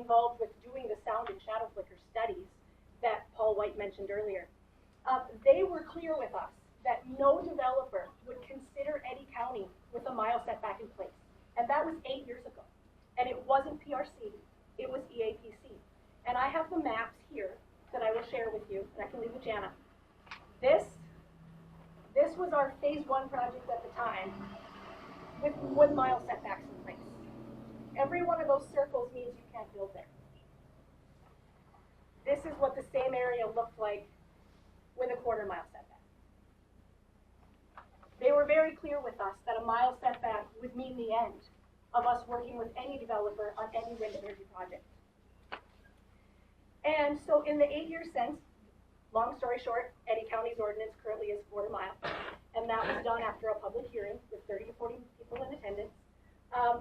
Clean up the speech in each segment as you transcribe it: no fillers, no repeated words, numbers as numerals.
involved with doing the sound and shadow flicker studies that Paul White mentioned earlier, they were clear with us that no developer would consider Eddy County with a mile setback in place. And that was 8 years ago. And it wasn't PRC, it was EAPC. And I have the maps here that I will share with you, and I can leave with Jana. This was our phase 1 project at the time with 1 mile setbacks in place. Every one of those circles means you can't build there. This is what the same area looked like with a 1/4 mile setback. They were very clear with us that a mile setback would mean the end of us working with any developer on any wind energy project. And so in the 8 years since, long story short, Eddy County's ordinance currently is 1/4 mile. And that was done after a public hearing with 30 to 40 people in attendance.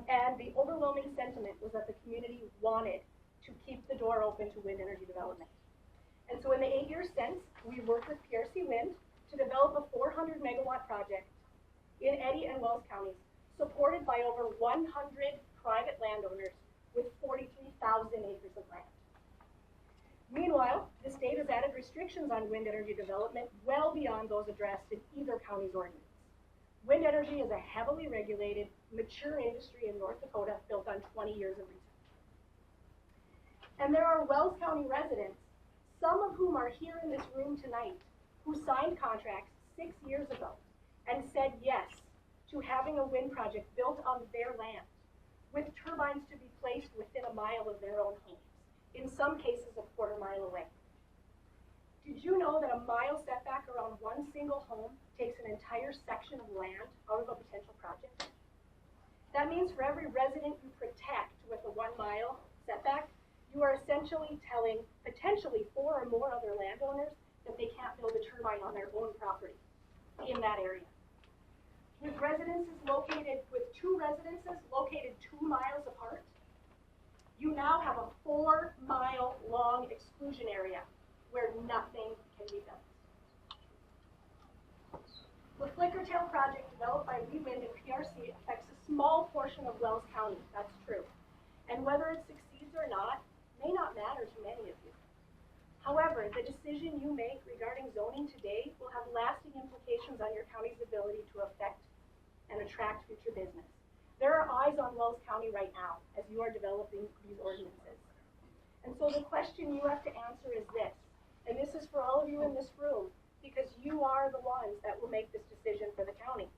And the overwhelming sentiment was that the community wanted to keep the door open to wind energy development. And so in the 8 years since, we worked with PRC Wind to develop a 400 megawatt project in Eddy and Wells counties, supported by over 100 private landowners with 43,000 acres of land. Meanwhile, the state has added restrictions on wind energy development well beyond those addressed in either county's ordinance. Wind energy is a heavily regulated, mature industry in North Dakota built on 20 years of research. And there are Wells County residents, some of whom are here in this room tonight, who signed contracts 6 years ago and said yes to having a wind project built on their land, with turbines to be placed within a mile of their own homes, in some cases a 1/4 mile away. Did you know that a mile setback around one single home takes an entire section of land out of a potential project? That means for every resident you protect with a 1 mile setback, you are essentially telling potentially 4 or more other landowners that they can't build a turbine on their own property in that area. With two residences located 2 miles apart, you now have a 4 mile long exclusion area where nothing can be built. The Flickertail project developed by WeWind and PRC affects a small portion of Wells County, that's true. And whether it succeeds or not may not matter to many of you. However, the decision you make regarding zoning today will have lasting implications on your county's ability to affect and attract future business. There are eyes on Wells County right now as you are developing these ordinances. And so the question you have to answer is this, and this is for all of you in this room, because you are the ones that will make this decision for the county.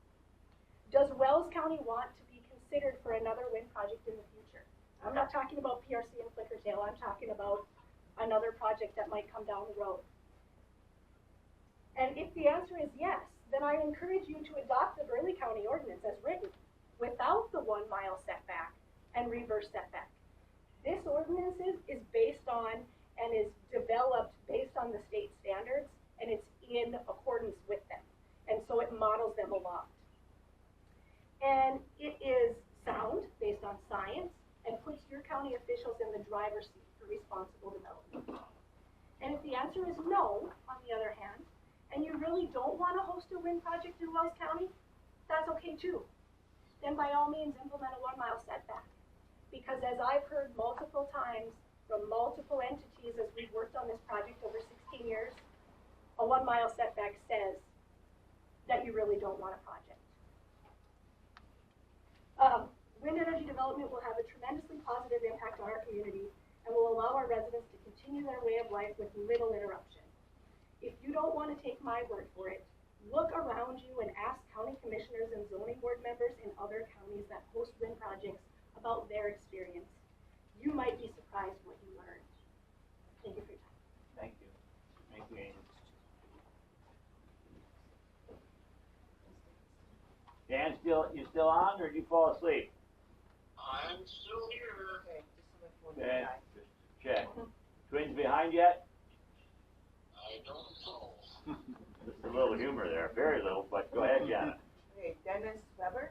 Does Wells County want to be considered for another wind project in the future? I'm not talking about PRC and Flickertail, I'm talking about another project that might come down the road. And if the answer is yes, then I encourage you to adopt the Burleigh County ordinance as written, without the 1 mile setback and reverse setback. This ordinance is based on and is developed based on the state standards, and it's in accordance with them. And so it models them a lot. And it is sound, based on science, and puts your county officials in the driver's seat for responsible development. And if the answer is no, on the other hand, and you really don't want to host a wind project in Wells County, that's okay too. Then by all means implement a 1 mile setback. Because as I've heard multiple times from multiple entities as we've worked on this project over 16 years, a 1 mile setback says that you really don't want a project. Wind energy development will have a tremendously positive impact on our community and will allow our residents to continue their way of life with little interruption. If you don't want to take my word for it, look around you and ask county commissioners and zoning board members in other counties that host wind projects about their experience. You might be surprised what you learn. Thank you for your time. Thank you. Thank you, Amy. Dan, you still on, or did you fall asleep? I'm still here. Okay, just check. Twins behind yet? I don't know. Just a little humor there, very little, but go ahead, Jana. Okay, Dennis Weber.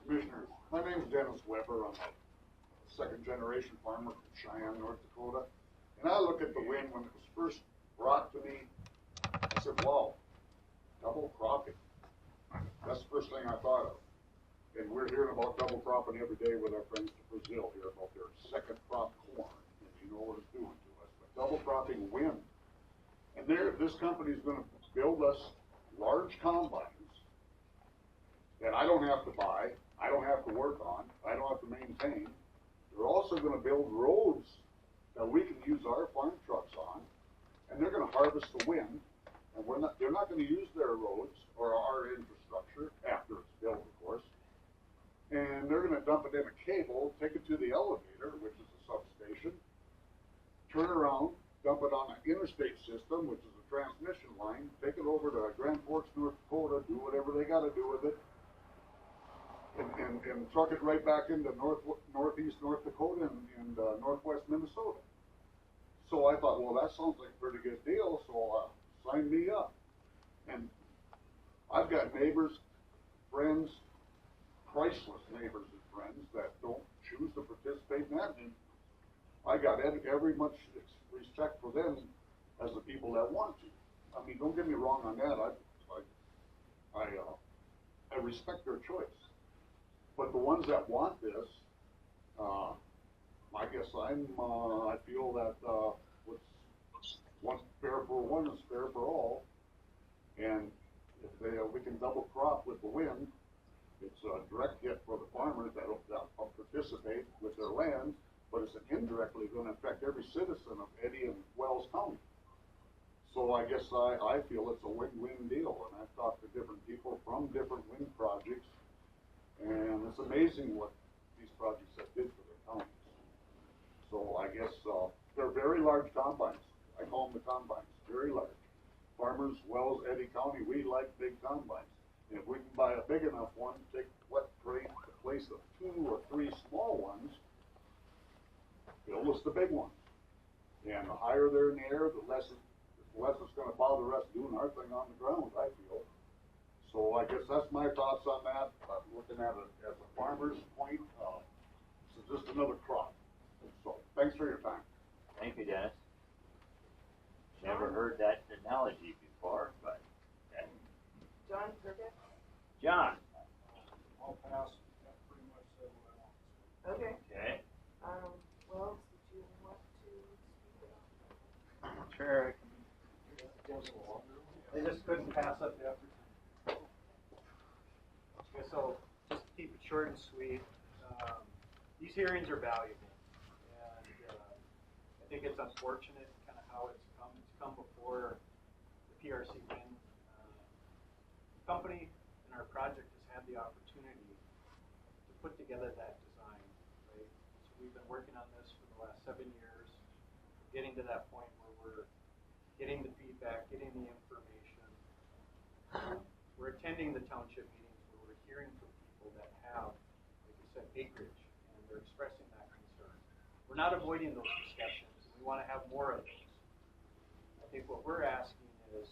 Commissioners, my name is Dennis Weber. I'm a second-generation farmer from Cheyenne, North Dakota. And I look at the wind when it was first brought to me. I said, wow, double cropping. That's the first thing I thought of. And we're hearing about double cropping every day with our friends to Brazil here about their second crop corn, and you know what it's doing to us. But double cropping wind. And this company's gonna build us large combines that I don't have to buy, I don't have to work on, I don't have to maintain. They're also gonna build roads that we can use our farm trucks on, and they're gonna harvest the wind, and they're not gonna use their roads or our infrastructure after it's built, of course. And they're gonna dump it in a cable, take it to the elevator, which is a substation, turn around, dump it on an interstate system, which is a transmission line, take it over to Grand Forks, North Dakota, do whatever they gotta do with it, and truck it right back into northeast North Dakota and northwest Minnesota. So I thought, well, that sounds like a pretty good deal, so sign me up. And I've got neighbors, friends, priceless neighbors and friends that don't choose to participate in that, and I got every much respect for them as the people that want to. I mean, don't get me wrong on that. I respect their choice. But the ones that want this, I guess I feel that what's fair for one is fair for all. And if we can double crop with the wind, it's a direct hit for the farmers that'll participate with their land, but it's indirectly going to affect every citizen of Eddy and Wells County. So I guess I feel it's a win-win deal, and I've talked to different people from different wind projects, and it's amazing what these projects have did for their counties. So I guess they're very large combines. I call them the combines, very large. Farmers, Wells, Eddy County, we like big combines. And if we can buy a big enough one, take the place of 2 or 3 small ones, build us the big ones. And the higher they're in the air, the less it's going to bother us doing our thing on the ground, I feel. So I guess that's my thoughts on that. I'm looking at it as a farmer's point. This is just another crop. So thanks for your time. Thank you, Dennis. Never heard that analogy before, but John Perkins? John. I'll pass. That pretty much said what I want to say. Okay. Okay. Well, did you want to speak up? Sure. They just couldn't pass up the opportunity. Okay, so just to keep it short and sweet, these hearings are valuable, and I think it's unfortunate kind of how it's come. It's come before the PRC win. The company and our project has had the opportunity to put together that design, right? So we've been working on this for the last 7 years, getting to that point where we're getting the feedback, getting the information. We're attending the township meetings where we're hearing from people that have, like I said, acreage, and they're expressing that concern. We're not avoiding those discussions. We want to have more of those. I think what we're asking is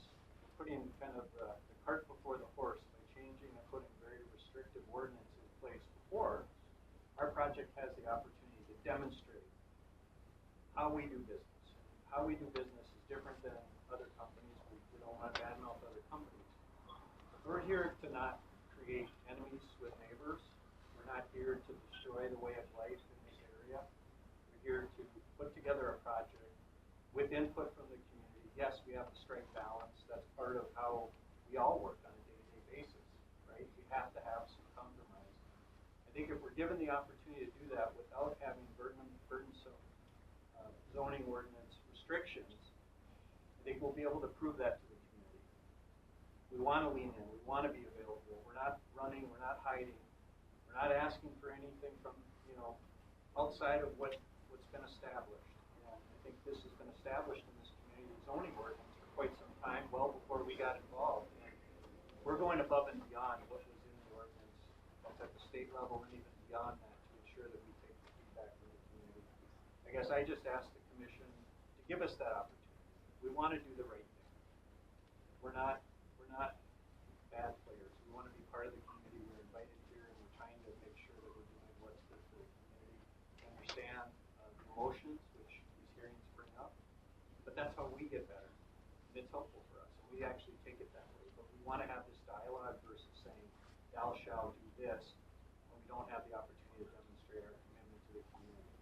putting kind of the cart before the horse by changing and putting very restrictive ordinance in place before our project has the opportunity to demonstrate how we do business. How we do business is different than other companies. We don't want to badmouth other companies. We're here to not create enemies with neighbors. We're not here to destroy the way of life in this area. We're here to put together a project with input from the community. Yes, we have to strike balance. That's part of how we all work on a day-to-day basis, right? We have to have some compromise. I think if we're given the opportunity to do that without having burdensome zoning ordinance restrictions, I think we'll be able to prove that to the community. We want to lean in. We want to be available. We're not running. We're not hiding. We're not asking for anything from, outside of what's been established. And I think this has been established in this community zoning ordinance for quite some time, well before we got involved. And we're going above and beyond what was in the ordinance. That's at the state level and even beyond that to ensure that we take the feedback from the community. I guess I just asked the commission to give us that opportunity. We want to do the right thing. We're not bad players. We want to be part of the community. We're invited here, and we're trying to make sure that we're doing what's good for the community. Understand the emotions which these hearings bring up, but that's how we get better, and it's helpful for us. And we actually take it that way. But we want to have this dialogue versus saying, "Thou shalt do this," don't have the opportunity to demonstrate our commitment to the community.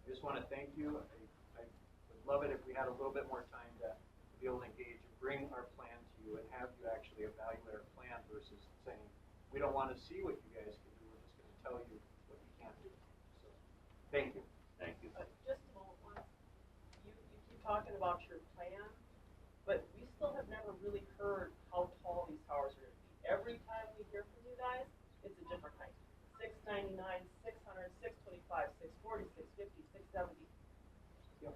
I just want to thank you. I would love it if we had a little bit more time to be able to engage and bring our plan to you and have you actually evaluate our plan versus saying, we don't want to see what you guys can do, we're just going to tell you what you can't do. So, thank you. Thank you. Just a moment, once, you keep talking about your plan, but we still have never really heard how tall these towers are gonna be. Every time we hear from you guys, it's a different height. 699, 600, 625, 640, 650, 670.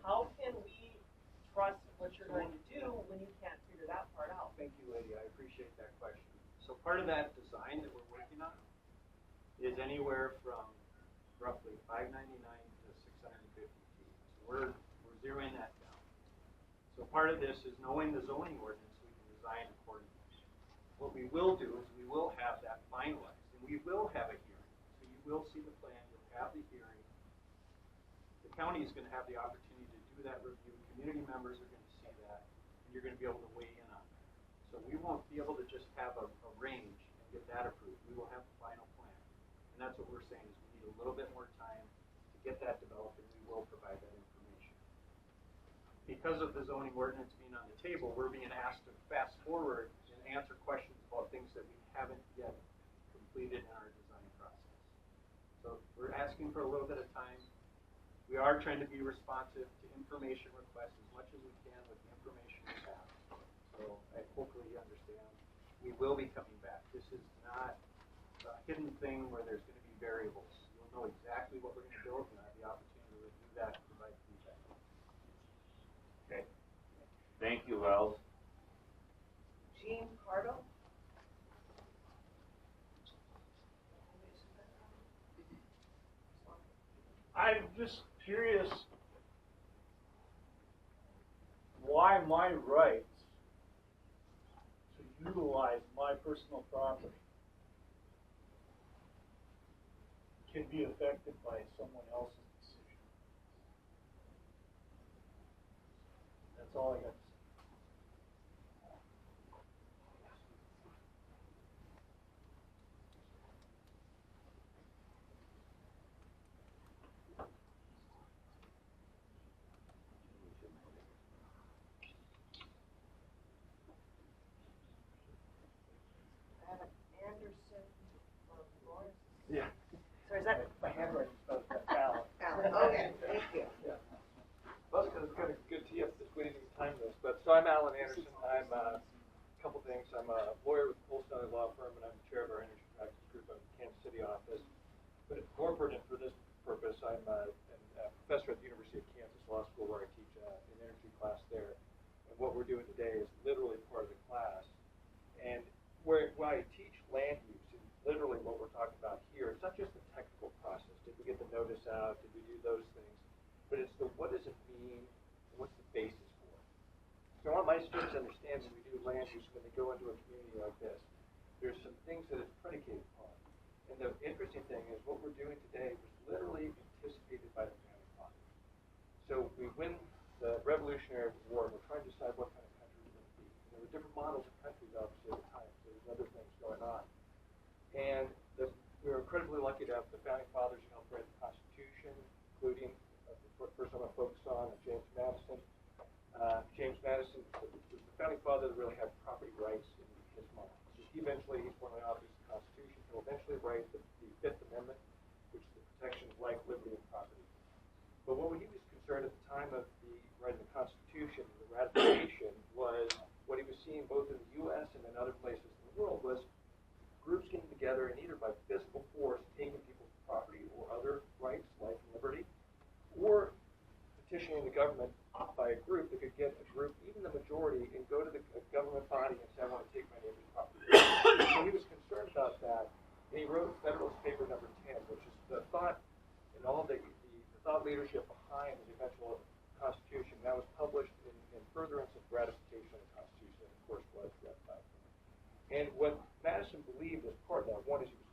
How can we trust what you're going to do when you can't figure that part out? Thank you, Lydia. I appreciate that question. So part of that design that we're working on is anywhere from roughly 599 to 650 feet. So we're zeroing that down. So part of this is knowing the zoning ordinance, we can design accordingly. What we will do is we will have that finalized, and we will have a hearing. So you will see the plan, you'll have the hearing. The county is going to have the opportunity to do that review. Community members are going to see that, and you're going to be able to weigh in on that. So we won't be able to just have a range and get that approved. We will have the final plan. And that's what we're saying is we need a little bit more time to get that developed, and we will provide that information. Because of the zoning ordinance being on the table, we're being asked to fast forward and answer questions about things that we haven't yet completed in our design process. So we're asking for a little bit of time. We are trying to be responsive to information requests as much as we can with the information we have. So hopefully you understand. We will be coming back. This is not a hidden thing where there's going to be variables. You'll know exactly what we're going to build, and I have the opportunity to review that and provide feedback. Okay. Thank you, Wells. Jean Pardo? I'm just curious why my rights to utilize my personal property can be affected by someone else's decision. That's all I got to say. Anderson or Lawrence? Yeah. So is that? My handwriting spells Alan. Alan, okay, thank you. Yeah. Well, it's kind of good to you for squeezing time in this. But so I'm Alan Anderson. I'm a couple things. I'm a lawyer with the Colston Law Firm, and I'm the chair of our energy practice group of the Kansas City office. But more pertinent for this purpose, I'm a professor at the University of Kansas Law School, where I teach an energy class there. And what we're doing today is literally part of the class. And where I teach land use, and literally what we're talking about here, it's not just the technical process. Did we get the notice out? Did we do those things? But it's the what does it mean? What's the basis for it? So I want my students to understand when we do land use, when they go into a community like this, there's some things that it's predicated upon. And the interesting thing is what we're doing today was literally anticipated by the founding fathers. So we win the Revolutionary War, and we're trying to decide what kind of country we're going to be. And there were different models of countries, obviously, at the time. So there's other things going on. And we were incredibly lucky to have the founding fathers who helped write the Constitution, including the first I'm going to focus on, James Madison. James Madison was the founding father that really had property rights in his mind. So he's one of the authors of the Constitution. He'll eventually write the Fifth Amendment, which is the protection of life, liberty, and property. But what he was concerned at the time of the writing the Constitution, the ratification, was what he was seeing both in the U.S. and in other places in the world was groups getting together and either by physical force taking people's property or other rights, life and liberty, or petitioning the government by a group that could get a group, even the majority, and go to the government body and say, I want to take my neighbor's property. So he was concerned about that, and he wrote Federalist Paper No. 10, which is the thought and all the thought leadership behind the eventual Constitution. That was published in furtherance of ratification of the Constitution, and of course was ratified. And what Madison believed as part of that, one is he was